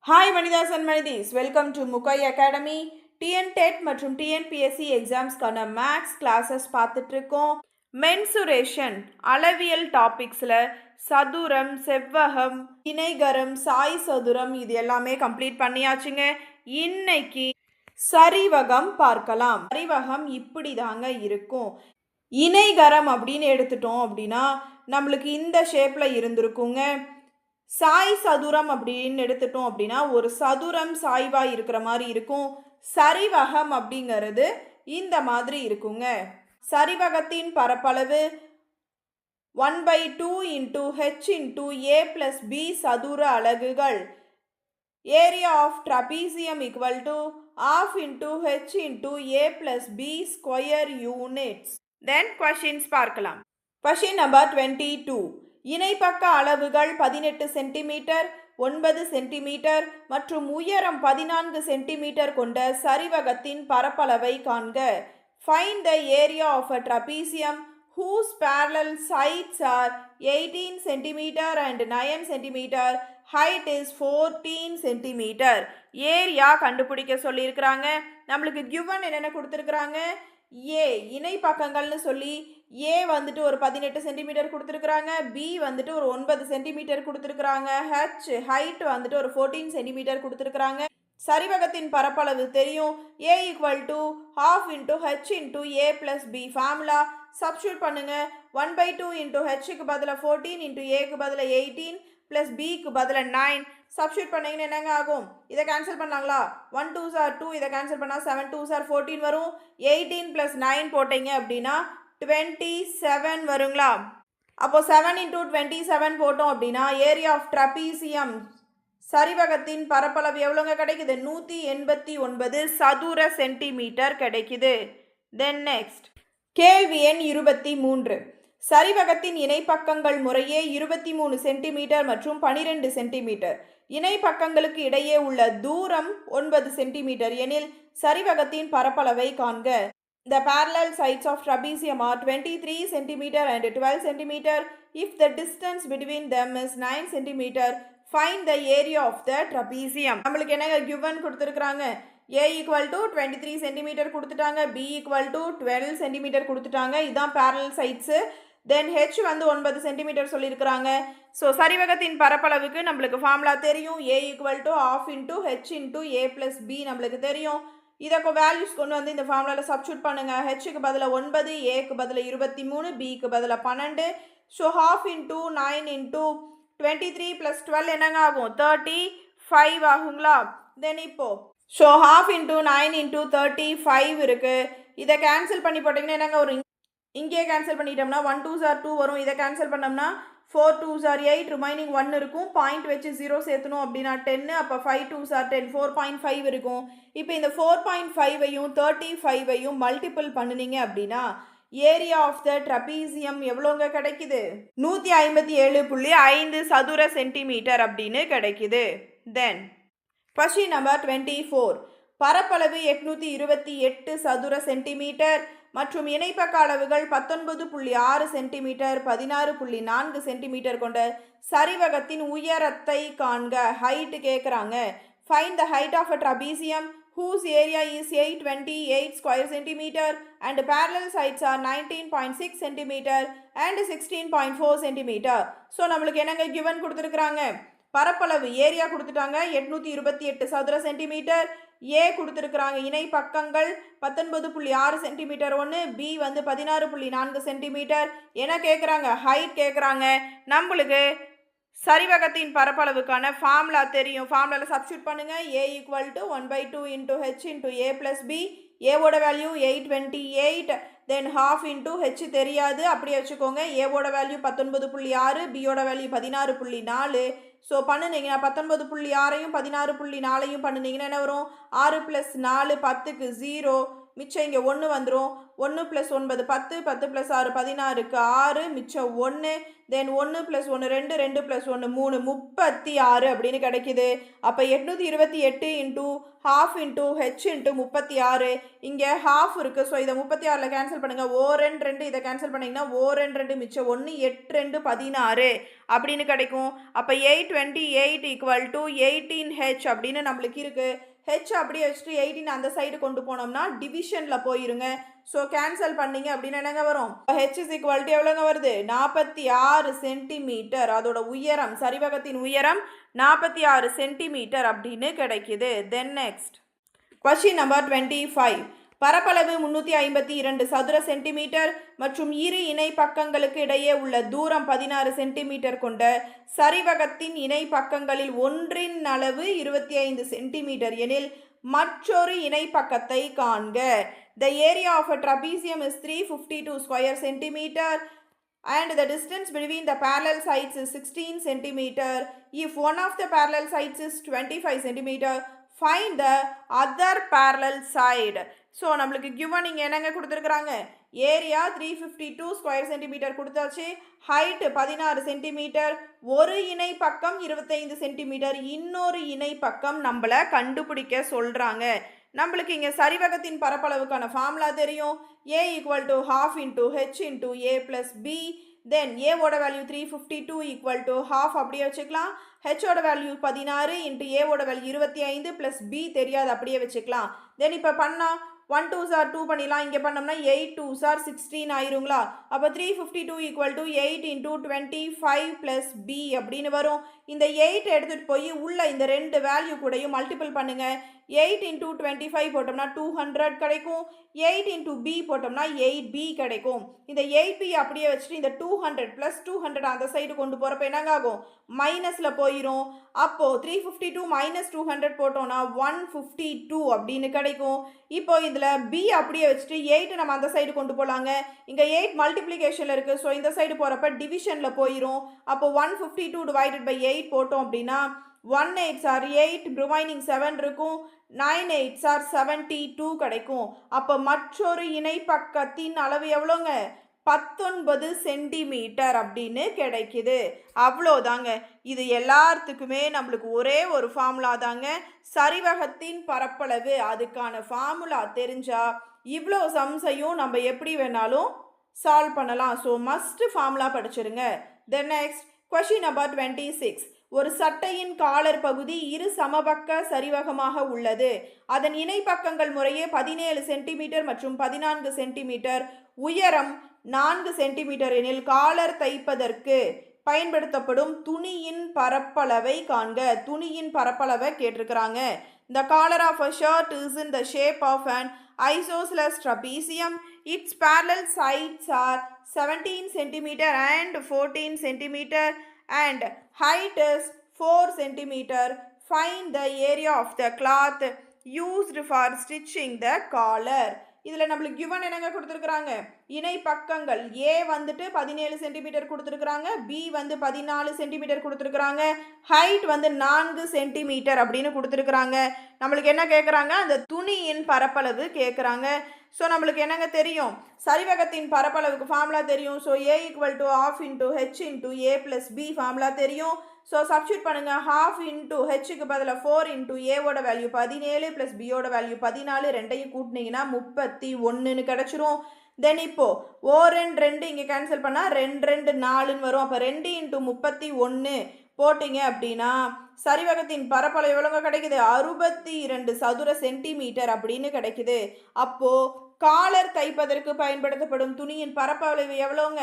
Hi மனிதாஸ் and மனிதீஸ், welcome to Mugai academy. TN TET மற்றும் டிஎன்பிஎஸ்சி எக்ஸாம்ஸ்க்கான மேக்ஸ் கிளாஸஸ் பார்த்துட்ருக்கோம். மென்சுரேஷன் அளவியல் டாபிக்ஸில் சதுரம், செவ்வகம், இணைகரம், சாய் சதுரம் இது எல்லாமே கம்ப்ளீட் பண்ணியாச்சுங்க. இன்னைக்கு சரிவகம் பார்க்கலாம். சரிவகம் இப்படி தாங்க இருக்கும். இணைகரம் அப்படின்னு எடுத்துட்டோம் அப்படின்னா நம்மளுக்கு இந்த ஷேப்பில் இருந்திருக்குங்க. சாய் சதுரம் அப்படின்னு எடுத்துட்டோம் அப்படின்னா ஒரு சதுரம் சாய்வாக இருக்கிற மாதிரி இருக்கும். சரிவகம் அப்படிங்கிறது இந்த மாதிரி இருக்குங்க. சரிவகத்தின் பரப்பளவு 1/2 into H into A plus B சதுர அலகுகள். Area of trapezium equal to ½ into H into A plus B square units. Then questions பார்க்கலாம். Question number 22. இணைப்பக்க அளவுகள் 18 சென்டிமீட்டர், 9 சென்டிமீட்டர் மற்றும் உயரம் 14 சென்டிமீட்டர் கொண்ட சரிவகத்தின் பரப்பளவை காண்க. Find the area of a trapezium whose parallel sides are 18 centimeter and 9 centimeter. Height is 14 centimeter. Area கண்டுபிடிக்க சொல்லியிருக்கிறாங்க. நம்மளுக்கு given என்னென்ன கொடுத்துருக்குறாங்க? ஏ இணை பக்கங்கள்னு சொல்லி ஏ வந்துட்டு ஒரு 18 சென்டிமீட்டர் கொடுத்துருக்குறாங்க, பி வந்துட்டு ஒரு 9 சென்டிமீட்டர் கொடுத்துருக்குறாங்க, ஹெச் ஹைட் வந்துட்டு ஒரு 14 சென்டிமீட்டர் கொடுத்துருக்குறாங்க. சரிவகத்தின் பரப்பளவு தெரியும். A equal to ½ into H into A plus B. Formula substitute பண்ணுங்க. 1/2 இன்டூ ஹெச்சுக்கு பதிலாக 14 இன்டூ ஏக்கு பதிலாக 18 ப்ளஸ் பிக்கு பதிலாக 9. சப்ஸ்டியூட் பண்ணிங்கன்னா என்னங்க ஆகும்? இதை கேன்சல் பண்ணாங்களா? 1 2s are 2, இதை கேன்சல் பண்ணால் 7 2s are 14 வரும். 18 + 9 போட்டிங்க அப்படின்னா 27 வருங்களா? அப்போ 7 இன்டூ 27 போட்டோம் அப்படின்னா ஏரியா ஆஃப் ட்ரபீசியம் சரிவகத்தின் பரப்பளவு எவ்வளோங்க கிடைக்குது? 189 சதுர சென்டிமீட்டர் கிடைக்குது. தென் நெக்ஸ்ட் கேள்வி எண் 23. சரிவகத்தின் இணைப்பக்கங்கள் முறையே 23 சென்டிமீட்டர் மற்றும் 12 சென்டிமீட்டர். இணைப்பக்கங்களுக்கு இடையே உள்ள தூரம் 9 சென்டிமீட்டர் எனில் சரிவகத்தின் பரப்பளவை காண்க. The parallel sides of trapezium are 23 cm and 12 cm. If the distance between them is 9 cm, find the area of the trapezium. நம்மளுக்கு என்னங்க given கொடுத்துருக்குறாங்க? A equal to 23 cm கொடுத்துட்டாங்க, B equal to 12 cm கொடுத்துட்டாங்க. இதுதான் parallel sides. தென் H வந்து 9 centimetre சொல்லியிருக்கிறாங்க. So சரிவகத்தின் பரப்பளவுக்கு நம்மளுக்கு formula தெரியும். A equal to ½ into H into A plus B நம்மளுக்கு தெரியும். இதை வேல்யூஸ் கொண்டு வந்து இந்த ஃபார்முலாவில் சப்ஸ்டியூட் பண்ணுங்கள். ஹெச்சுக்கு பதிலாக 9, ஏக்கு பதிலாக 23, பிக்கு பதிலாக 12. ஸோ ½ இன்டூ 9 இன்டூ 23 + 12 என்னங்க ஆகும்? 35 ஆகுங்களா? தென் இப்போ ஸோ ½ இன்டூ 9 இன்டூ 35 இருக்குது. இதை கேன்சல் பண்ணி போட்டிங்கன்னா என்னங்க ஒரு இங்கே கேன்சல் பண்ணிட்டோம்னா 1 2s are 2 வரும். இதை கேன்சல் பண்ணோம்னா 4 2s are 8, ரிமைனிங் 1 இருக்கும். பாயிண்ட் வச்சு 0 சேர்த்தணும் அப்படின்னா 10. அப்போ 5 2s are 10, 4.5 இருக்கும். இப்போ இந்த 4.5ஐயும் 35ஐயும் மல்டிபிள் பண்ணினீங்க அப்படின்னா ஏரியா ஆஃப் த ட்ரபீசியம் எவ்வளோங்க கிடைக்குது? 157.5 சதுர சென்டிமீட்டர் அப்படின்னு கிடைக்குது. Then question number 24. பரப்பளவு 828 சதுர சென்டிமீட்டர் மற்றும் இணைப்பக்க அளவுகள் 19.6 சென்டிமீட்டர், 16.4 சென்டிமீட்டர் கொண்ட சரிவகத்தின் உயரத்தை காண்க. ஹைட் கேட்குறாங்க. Find the height of a trapezium whose area is 828 square centimeter and parallel sides are 19.6 centimeter and 16.4 centimeter. So நம்மளுக்கு என்னங்க given கொடுத்துருக்குறாங்க? பரப்பளவு ஏரியா கொடுத்துட்டாங்க 828 சதுர சென்டிமீட்டர். ஏ கொடுத்துருக்குறாங்க இணை பக்கங்கள் 19.6 சென்டிமீட்டர் ஒன்று, பி வந்து 16.4 சென்டிமீட்டர் என கேட்குறாங்க. ஹைட் கேட்குறாங்க. நம்மளுக்கு சரிவகத்தின் பரப்பளவுக்கான ஃபார்முலா தெரியும். ஃபார்முலாவில் சப்ஸ்டியூட் பண்ணுங்கள். A equal to 1/2 into H into A plus B. ஏவோட வேல்யூ 828, தென் ½ இன்டூ ஹெச் தெரியாது, அப்படியே வச்சுக்கோங்க. ஏவோட வேல்யூ 19.6, பியோட வேல்யூ 16.4. ஸோ பண்ணுனீங்கன்னா 19.6ஐயும் 16.4ஐயும் பண்ணுனீங்கன்னா என்ன வரும்? 6 + 4 10க்கு 0. மிச்சம் இங்கே 1 வந்துடும். 1 + 9 10, 10 + 6 16க்கு 6, மிச்சம் 1, தென் 1 + 1 2, 2 + 1 3 36 அப்படின்னு கிடைக்குது. அப்போ 828 இன்ட்டு ½ இன்ட்டு ஹெச் இன்ட்டு 36, இங்கே ½ இருக்குது. ஸோ இதை 36ல் கேன்சல் பண்ணுங்கள். ஓ 2 இதை கேன்சல் பண்ணிங்கன்னா ஓ 2 மிச்சம் 1 8 2 16 அப்படின்னு கிடைக்கும். அப்போ 828 = 18H அப்படின்னு நம்மளுக்கு இருக்குது. ஹெச் அப்படியே வச்சுட்டு 18 அந்த சைடு கொண்டு போனோம்னா டிவிஷனில் போயிருங்க. ஸோ கேன்சல் பண்ணிங்க அப்படின்னு என்னங்க வரும்? ஹெச் இஸ் ஈக்குவல் டு எவ்வளோங்க வருது? 46 சென்டிமீட்டர். அதோட உயரம், சரிவகத்தின் உயரம் 46 சென்டிமீட்டர் அப்படின்னு கிடைக்குது. தென் நெக்ஸ்ட் கொஸ்டின் நம்பர் 25. பரப்பளவு 352 சதுர சென்டிமீட்டர் மற்றும் இரு இணை பக்கங்களுக்கு இடையே உள்ள தூரம் 16 சென்டிமீட்டர் கொண்ட சரிவகத்தின் இணை பக்கங்களில் ஒன்றின் அளவு 25 சென்டிமீட்டர் எனில் மற்றொரு இணை பக்கத்தை காண்க. The area of a trapezium is 352 square centimeter and the distance between the parallel sides is 16 centimeter. If one of the parallel sides is 25 centimeter, find the other parallel side. So நம்மளுக்கு given இங்கே என்னங்க கொடுத்துருக்குறாங்க? Area 352 square centimetre கொடுத்தாச்சு. Height 16 centimetre. ஒரு இணை பக்கம் 25 centimetre. இன்னொரு இணை பக்கம் நம்மளை கண்டுபிடிக்க சொல்கிறாங்க. நம்மளுக்கு இங்கே சரிவகத்தின் பரப்பளவுக்கான ஃபார்முலா தெரியும். A = ½ into H into A + B. தென் ஏவோட வேல்யூ 352 = ½ அப்படியே வச்சுக்கலாம். ஹெச்சோட வேல்யூ 16 இன்ட்டு ஏவோட வேல்யூ 25 + B தெரியாது, அப்படியே வச்சுக்கலாம். தென் இப்போ பண்ணால் 1 2s are 2 பண்ணிடலாம். இங்கே பண்ணோம்னா 8 2s are 16 ஆயிருங்களா? அப்போ 352 = 8 இன்ட்டு 25 + B அப்படின்னு வரும். இந்த 8 எடுத்துகிட்டு போய் உள்ள இந்த ரெண்டு வேல்யூ கூடயும் மல்டிபிள் பண்ணுங்கள். 8 இன்ட்டு 25 போட்டோம்னா 200 கிடைக்கும். 8 இன்ட்டு B போட்டோம்னா 8B கிடைக்கும். இந்த 8B அப்படியே வச்சுட்டு இந்த 200 + 200 அந்த சைடு கொண்டு போகிறப்ப என்னங்க ஆகும்? மைனஸில் போயிடும். அப்போது 352 - 200 போட்டோம்னா 152 அப்படின்னு கிடைக்கும். இப்போ இதில் B அப்படியே வச்சுட்டு 8 நம்ம அந்த சைடு கொண்டு போகலாங்க. இங்கே 8 மல்டிப்ளிகேஷனில் இருக்குது. ஸோ இந்த சைடு போகிறப்ப டிவிஷனில் போயிடும். அப்போ 152 / 8 போட்டோம் அப்படின்னா 1 8s are 8, ரிமைனிங் 7 இருக்கும். 9 8s are 72 கிடைக்கும். அப்போ மற்றொரு இணை பக்கத்தின் அளவு எவ்வளோங்க? 19 சென்டிமீட்டர் அப்படின்னு கிடைக்குது. அவ்வளோதாங்க. இது எல்லாத்துக்குமே நம்மளுக்கு ஒரே ஒரு ஃபார்முலா தாங்க. சரிவகத்தின் பரப்பளவு, அதுக்கான ஃபார்முலா தெரிஞ்சால் இவ்வளோ சம்ஸையும் நம்ம எப்படி வேணாலும் சால்வ் பண்ணலாம். ஸோ மஸ்ட் ஃபார்முலா படிச்சிருங்க. Then next question number 26. ஒரு சட்டையின் காலர் பகுதி இரு சமபக்க சரிவகமாக உள்ளது. அதன் இணை பக்கங்கள் முறையே 17 சென்டிமீட்டர் மற்றும் 14 சென்டிமீட்டர். உயரம் 4 சென்டிமீட்டர் எனில் காலர் தைப்பதற்கு பயன்படுத்தப்படும் துணியின் பரப்பளவை காண்க. துணியின் பரப்பளவை கேட்டிருக்கிறாங்க. The collar of a shirt is in the shape of an isosceles trapezium. Its parallel sides are 17 centimeter and 14 centimeter and height is 4 centimeter. Find the area of the cloth used for stitching the collar. இதில் நம்மளுக்கு given என்னங்க கொடுத்துருக்குறாங்க? இணை பக்கங்கள் A வந்துட்டு 17 centimetre கொடுத்துருக்குறாங்க. B வந்து 14 centimetre கொடுத்துருக்குறாங்க. ஹைட் வந்து 4 சென்டிமீட்டர் அப்படின்னு கொடுத்துருக்குறாங்க. நம்மளுக்கு என்ன கேட்குறாங்க? அந்த துணியின் பரப்பளவு கேட்குறாங்க. ஸோ நம்மளுக்கு என்னங்க தெரியும்? சரிவகத்தின் பரப்பளவுக்கு ஃபார்முலா தெரியும். So A = ½ into H into A + B formula தெரியும். ஸோ சப்ஸ்டியூட் பண்ணுங்கள். ½ இன்ட்டு ஹெச்சுக்கு பதிலாக 4 இன்ட்டு ஏவோட வேல்யூ 17 + பியோட வேல்யூ 14, ரெண்டையும் கூட்டினீங்கன்னா 31 கிடச்சிரும். தென் இப்போது ஓ 2 இங்கே கேன்சல் பண்ணால் 2 2 4ன்னு வரும். அப்போ 2 இன்ட்டு 31 போட்டிங்க அப்படின்னா சரிவகத்தின் பரப்பளவு எவ்வளோங்க கிடைக்குது? 62 சதுர சென்டிமீட்டர் அப்படின்னு கிடைக்குது. அப்போது காலர் தைப்பதற்கு பயன்படுத்தப்படும் துணியின் பரப்பளவு எவ்வளோங்க?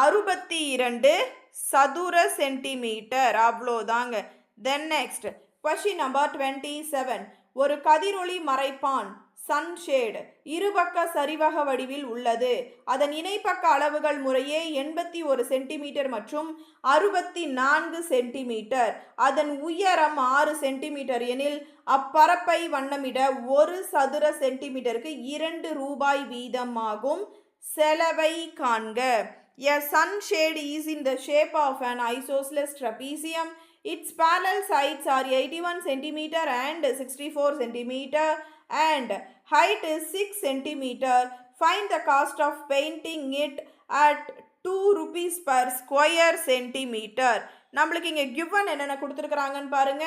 62 சதுர சென்டிமீட்டர். அவ்வளோதாங்க. தென் நெக்ஸ்ட் கொஸ்டின் நம்பர் 27. ஒரு கதிரொளி மறைப்பான் சன்ஷேட் இருபக்க சரிவக வடிவில் உள்ளது. அதன் இணைப்பக்க அளவுகள் முறையே 81 சென்டிமீட்டர் மற்றும் 64 சென்டிமீட்டர். அதன் உயரம் 6 சென்டிமீட்டர் எனில் அப்பரப்பை வண்ணமிட 1 சதுர சென்டிமீட்டருக்கு 2 ரூபாய் வீதமாகும். செலவை காண்க. A sunshade is in the shape of an isosceles trapezium. Its parallel sides are 81 centimeter and 64 centimeter and height is 6 centimeter. Find the cost of painting it at 2 rupees per square centimeter. நம்மளுக்கு இங்கே given என்னென்ன கொடுத்துருக்குறாங்கன்னு பாருங்க.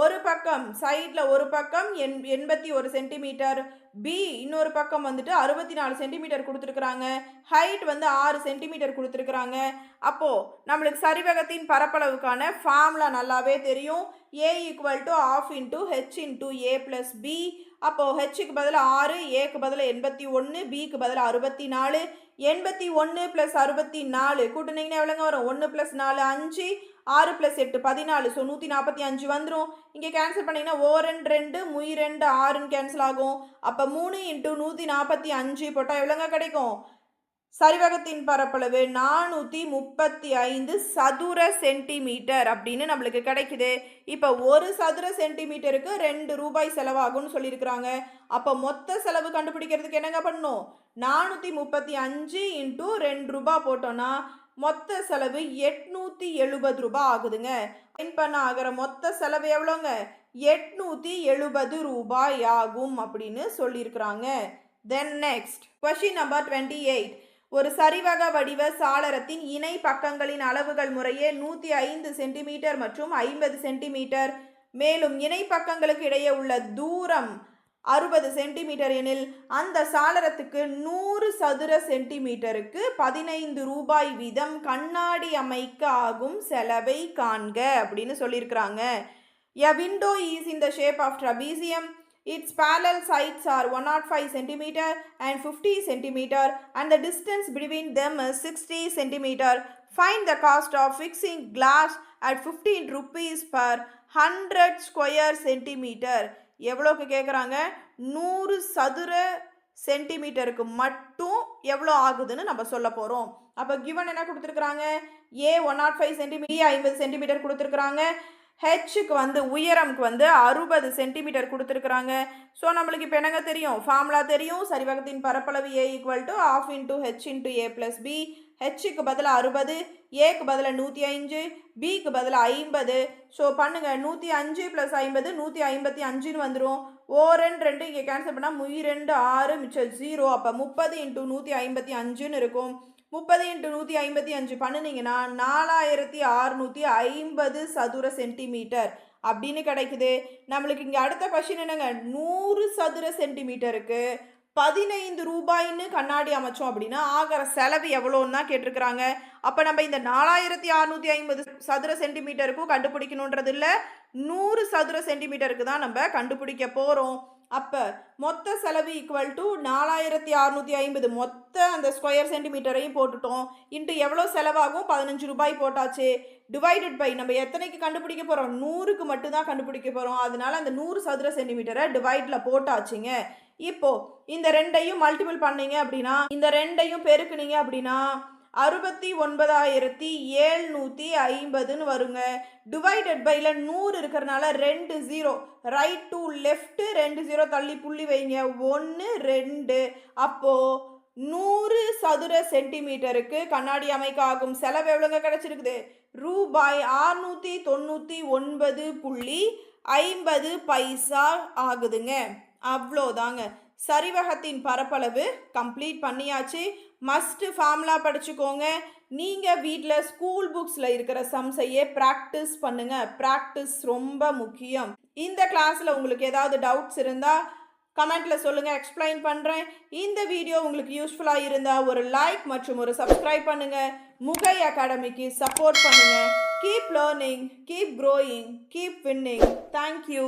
ஒரு பக்கம் சைடில் ஒரு பக்கம் 81 centimetre, B இன்னொரு பக்கம் வந்துட்டு 64 சென்டிமீட்டர் கொடுத்துருக்குறாங்க, ஹைட் வந்து 6 சென்டிமீட்டர் கொடுத்துருக்குறாங்க. அப்போது நம்மளுக்கு சரிவகத்தின் பரப்பளவுக்கான ஃபார்முலா நல்லாவே தெரியும். A = ½ × H × A + B. அப்போது ஹெச்சுக்கு பதில் 6, ஏக்கு பதில் 81, பிக்கு பதில் 64. 81 + 64 கூட்டினீங்கன்னா எவ்வளோங்க வரும்? 1 + 4 5, 6 + 8 14. ஸோ 145 வந்துடும். இங்கே கேன்சல் பண்ணிங்கன்னா 2 2 6ன்னு கேன்சல் ஆகும். அப்போ 3 × 145 போட்டால் எவ்வளோங்க கிடைக்கும்? சரிவகத்தின் பரப்பளவு 435 சதுர சென்டிமீட்டர் அப்படின்னு நம்மளுக்கு கிடைக்குது. இப்போ ஒரு சதுர சென்டிமீட்டருக்கு 2 ரூபாய் செலவாகும்னு சொல்லியிருக்கிறாங்க. அப்போ மொத்த செலவு கண்டுபிடிக்கிறதுக்கு என்னங்க பண்ணணும்? 435 × 2 ரூபாய் போட்டோன்னா மொத்த செலவு 870 ரூபாய் ஆகுதுங்க. பண்ண ஆகிற மொத்த செலவு எவ்வளோங்க? 870 ரூபாய் ஆகும் அப்படின்னு சொல்லியிருக்கிறாங்க. தென் நெக்ஸ்ட் கொஸ்டின் நம்பர் 28. ஒரு சரிவக வடிவ சாளரத்தின் இணை பக்கங்களின் அளவுகள் முறையே 105 சென்டிமீட்டர் மற்றும் 50 சென்டிமீட்டர். மேலும் இணை பக்கங்களுக்கு இடையே உள்ள தூரம் 60 சென்டிமீட்டர் எனில் அந்த சாளரத்துக்கு 100 சதுர சென்டிமீட்டருக்கு 15 ரூபாய் வீதம் கண்ணாடி அமைக்க ஆகும் செலவை காண்க அப்படின்னு சொல்லியிருக்கிறாங்க. A window is in the shape of trapezium. Its parallel sides are 105 cm and 50 cm and the distance between them is 60 cm. Find the cost of fixing glass at 15 rupees per 100 square centimeter. எவ்வளோக்கு கேட்குறாங்க? 100 சதுர சென்டிமீட்டருக்கு மட்டும் எவ்வளோ ஆகுதுன்னு நம்ம சொல்ல போகிறோம். அப்போ கிவன் என்ன கொடுத்துருக்குறாங்க? A 105 சென்டிமீட்டர், 50 சென்டிமீட்டர் கொடுத்துருக்குறாங்க. ஹெச்சுக்கு வந்து உயரம்க்கு வந்து 60 சென்டிமீட்டர் கொடுத்துருக்குறாங்க. ஸோ நம்மளுக்கு இப்போ என்னங்க தெரியும்? ஃபார்முலா தெரியும். சரிவகத்தின் பரப்பளவு A = ½ × H × A + B. ஹெச்சுக்கு பதில் 60, ஏக்கு பதில் 105, பிக்கு பதில் 50. ஸோ பண்ணுங்க, 105 + 50 155ன்னு வந்துடும். 2 இங்கே கேன்சல் பண்ணால் 2 6 மிச்சம் 0. அப்போ 30 × 155ன்னு இருக்கும். 30 × 155 பண்ணினீங்கன்னா 4650 சதுர சென்டிமீட்டர் அப்படின்னு கிடைக்குது. நம்மளுக்கு இங்கே அடுத்த கொஸ்டின் என்னங்க? 100 சதுர சென்டிமீட்டருக்கு 15 ரூபாய்ன்னு கண்ணாடி அமைச்சோம் அப்படின்னா ஆகிற செலவு எவ்வளோன்னு தான் கேட்டிருக்கிறாங்க. அப்போ நம்ம இந்த 4650 சதுர சென்டிமீட்டருக்கும் கண்டுபிடிக்கணுன்றது இல்லை, 100 சதுர சென்டிமீட்டருக்கு தான் நம்ம கண்டுபிடிக்க போகிறோம். அப்போ மொத்த செலவு = 4650 மொத்த அந்த ஸ்கொயர் சென்டிமீட்டரையும் போட்டுட்டோம். இன்ட்டு எவ்வளோ செலவாகும்? 15 ரூபாய் போட்டாச்சு. டிவைடட் பை நம்ம எத்தனைக்கு கண்டுபிடிக்க போகிறோம்? 100க்கு மட்டும்தான் கண்டுபிடிக்க போகிறோம். அதனால அந்த 100 சதுர சென்டிமீட்டரை டிவைடில் போட்டாச்சுங்க. இப்போ இந்த ரெண்டையும் மல்டிபிள் பண்ணீங்க அப்படின்னா, இந்த ரெண்டையும் பெருக்குனீங்க அப்படின்னா 69750ன்னு வருங்க. டிவைடட் பைல 100 இருக்கிறனால 2 0 ரைட் டு லெஃப்ட் 2 0 தள்ளி புள்ளி வைங்க. 1 2. அப்போ 100 சதுர சென்டிமீட்டருக்கு கண்ணாடி அமைக்க ஆகும் செலவு எவ்வளோங்க கிடைச்சிருக்குது? ரூபாய் 699.50 ஆகுதுங்க. அவ்வளோதாங்க. சரிவகத்தின் பரப்பளவு கம்ப்ளீட் பண்ணியாச்சு. மஸ்ட் ஃபார்முலா படிச்சுக்கோங்க. நீங்கள் வீட்டில் ஸ்கூல் புக்ஸில் இருக்கிற சம்ஸையே ப்ராக்டிஸ் பண்ணுங்கள். ப்ராக்டிஸ் ரொம்ப முக்கியம். இந்த கிளாஸில் உங்களுக்கு ஏதாவது டவுட்ஸ் இருந்தால் கமெண்ட்டில் சொல்லுங்கள், எக்ஸ்பிளைன் பண்ணுறேன். இந்த வீடியோ உங்களுக்கு யூஸ்ஃபுல்லாக இருந்தால் ஒரு லைக் மற்றும் ஒரு சப்ஸ்கிரைப் பண்ணுங்கள். முகை அகாடமிக்கு சப்போர்ட் பண்ணுங்கள். Keep learning, keep growing, keep winning. Thank you.